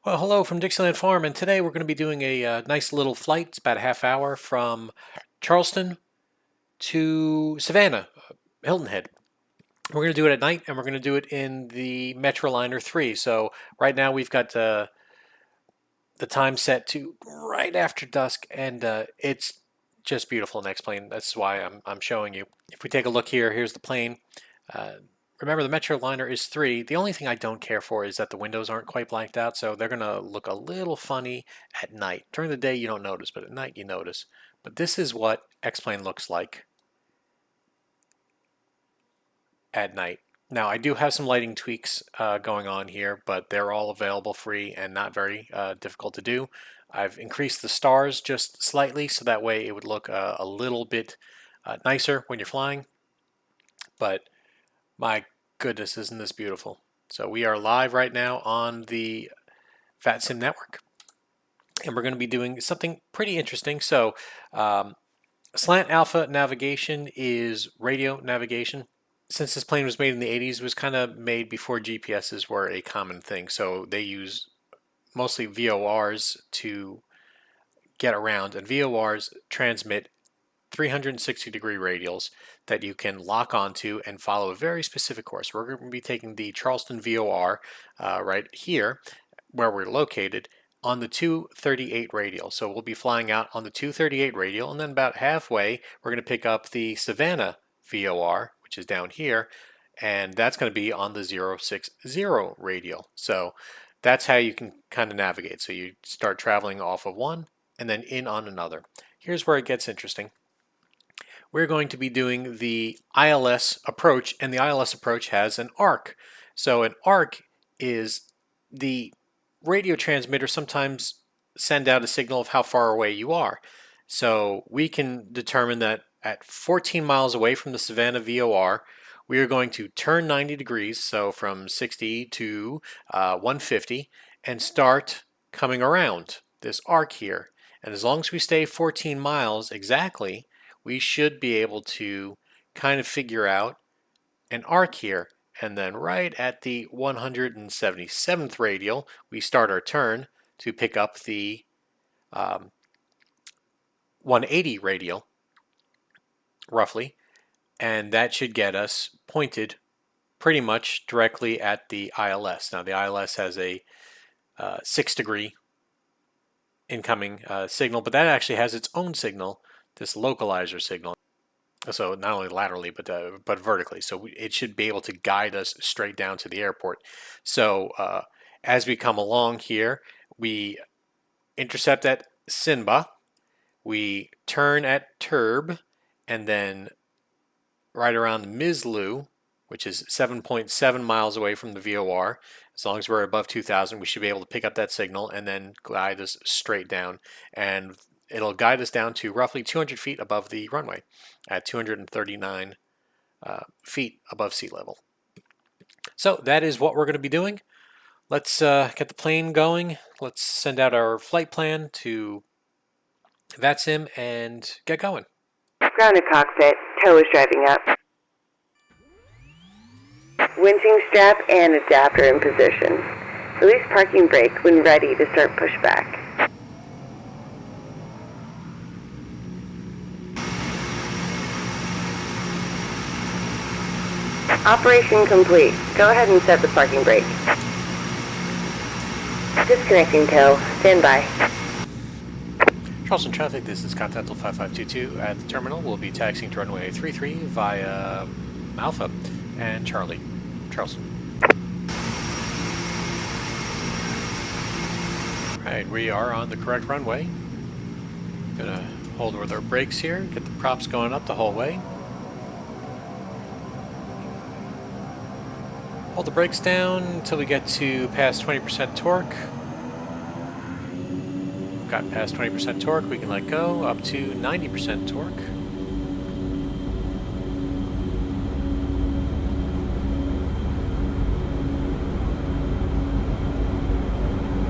Well, hello from Dixieland Farm, and today we're going to be doing a nice little flight. It's about a half hour from Charleston to Savannah, Hilton Head. We're going to do it at night, and we're going to do it in the Metroliner 3. So right now we've got the time set to right after dusk, and it's just beautiful next plane. That's why I'm showing you. If we take a look here, here's the plane. Uh, Remember, the Metroliner is 3. The only thing I don't care for is that the windows aren't quite blacked out, so they're going to look a little funny at night. During the day, you don't notice, but at night, you notice. But this is what X-Plane looks like at night. Now, I do have some lighting tweaks going on here, but they're all available free and not very difficult to do. I've increased the stars just slightly, so that way it would look a little bit nicer when you're flying. But my goodness, isn't this beautiful? So we are live right now on the VATSIM network, and we're going to be doing something pretty interesting. So slant alpha navigation is radio navigation. Since this plane was made in the 80s, it was kind of made before GPSs were a common thing. So they use mostly VORs to get around, and VORs transmit 360-degree radials that you can lock onto and follow a very specific course. We're going to be taking the Charleston VOR right here, where we're located, on the 238 radial. So we'll be flying out on the 238 radial, and then about halfway, we're going to pick up the Savannah VOR, which is down here, and that's going to be on the 060 radial. So that's how you can kind of navigate. So you start traveling off of one and then in on another. Here's where it gets interesting. We're going to be doing the ILS approach, and the ILS approach has an arc. So an arc is the radio transmitter sometimes send out a signal of how far away you are. So we can determine that at 14 miles away from the Savannah VOR, we are going to turn 90 degrees, so from 60 to 150, and start coming around this arc here. And as long as we stay 14 miles exactly, we should be able to kind of figure out an arc here. And then right at the 177th radial, we start our turn to pick up the 180 radial, roughly. And that should get us pointed pretty much directly at the ILS. Now the ILS has a 6-degree incoming signal, but that actually has its own signal, this localizer signal. So not only laterally, but vertically. So it should be able to guide us straight down to the airport. So as we come along here, we intercept at Sinba, we turn at Turb, and then right around Mislu, which is 7.7 miles away from the VOR. As long as we're above 2,000, we should be able to pick up that signal and then guide us straight down. And it'll guide us down to roughly 200 feet above the runway at 239 feet above sea level. So that is what we're going to be doing. Let's get the plane going. Let's send out our flight plan to VATSIM and get going. Grounded cockpit, tow is driving up. Winching strap and adapter in position. Release parking brake when ready to start pushback. Operation complete. Go ahead and set the parking brake. Disconnecting tow. Stand by. Charleston traffic, this is Continental 5522 at the terminal. We'll be taxiing to runway 33 via Alpha and Charlie, Charleston. Alright, we are on the correct runway. Gonna hold with our brakes here, get the props going up the whole way. Hold the brakes down until we get to past 20% torque. Got past 20% torque, we can let go up to 90% torque.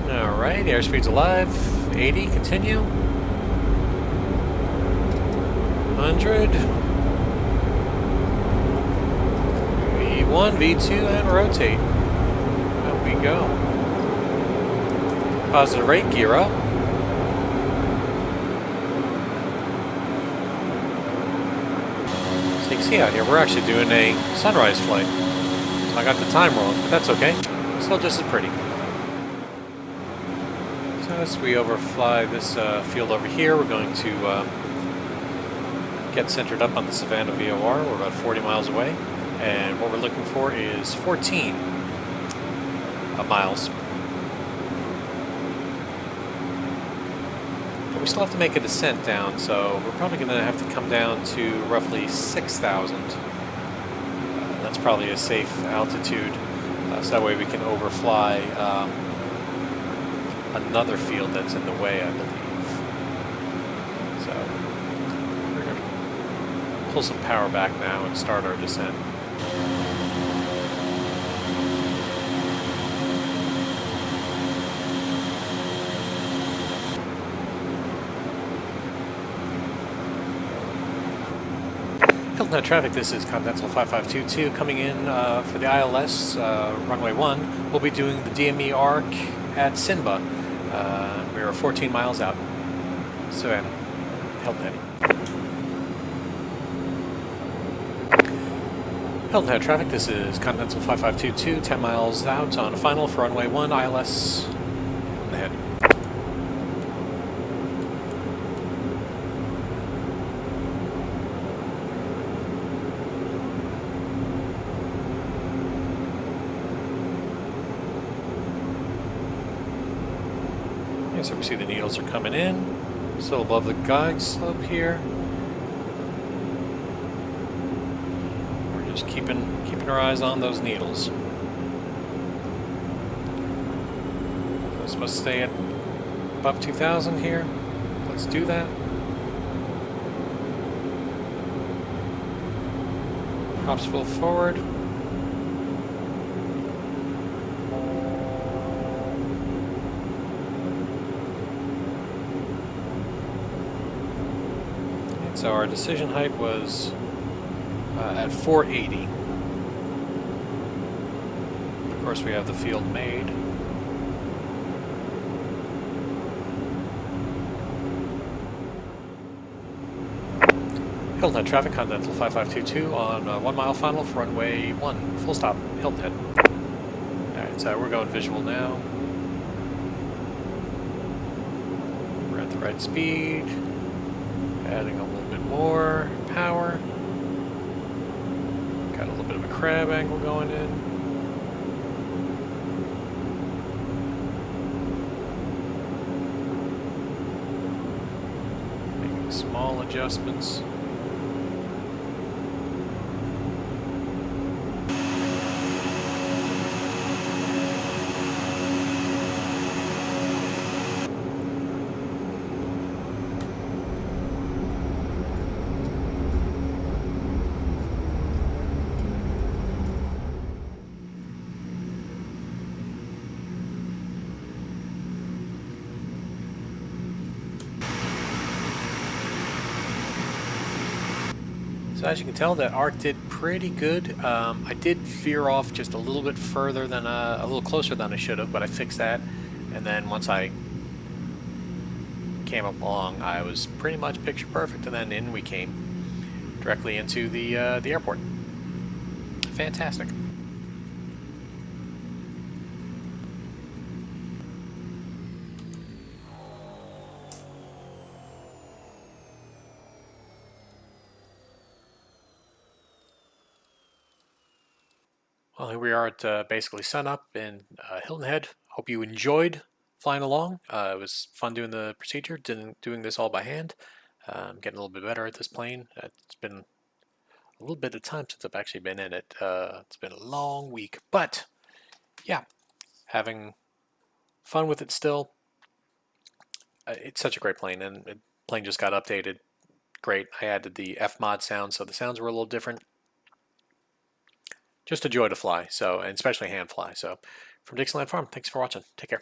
Alright, airspeed's alive. 80, continue. 100. V1, V2, and rotate. Up we go. Positive rate, gear up. So you can see out here, we're actually doing a sunrise flight. So I got the time wrong, but that's okay. Still just as pretty. So as we overfly this field over here, we're going to get centered up on the Savannah VOR. We're about 40 miles away. And what we're looking for is 14 miles. But we still have to make a descent down, so we're probably going to have to come down to roughly 6,000. That's probably a safe altitude, so that way we can overfly another field that's in the way, I believe. So we're going to pull some power back now and start our descent. Hilton traffic, this is Continental 5522 coming in for the ILS runway 1. We'll be doing the DME arc at Sinba. We are 14 miles out. Savannah, Hilton Head. Hilton Head traffic, this is Continental 5522, 10 miles out on final for runway 1 ILS. Hilton Head. So we see the needles are coming in, still above the guide slope here. We're just keeping our eyes on those needles. So we're supposed to stay at above 2,000 here. Let's do that. Props full forward. So our decision height was at 480. Of course, we have the field made. Hilton Head traffic, Continental 5522 on 1 mile final for runway 1. Full stop, Hilton Head. Alright, so we're going visual now. We're at the right speed. Adding a little bit more power. Got a little bit of a crab angle going in. Making small adjustments. So as you can tell, that arc did pretty good. I did veer off just a little bit further than a little closer than I should have, but I fixed that. And then once I came up along, I was pretty much picture perfect. And then in we came directly into the airport. Fantastic. Well, here we are at basically sunup in Hilton Head. Hope you enjoyed flying along. It was fun doing the procedure, doing this all by hand. Getting a little bit better at this plane. It's been a little bit of time since I've actually been in it. It's been a long week, but yeah, having fun with it still. It's such a great plane, and the plane just got updated. Great. I added the F-mod sound, so the sounds were a little different. Just a joy to fly, so, and especially hand fly. So from Dixieland Farm, thanks for watching. Take care.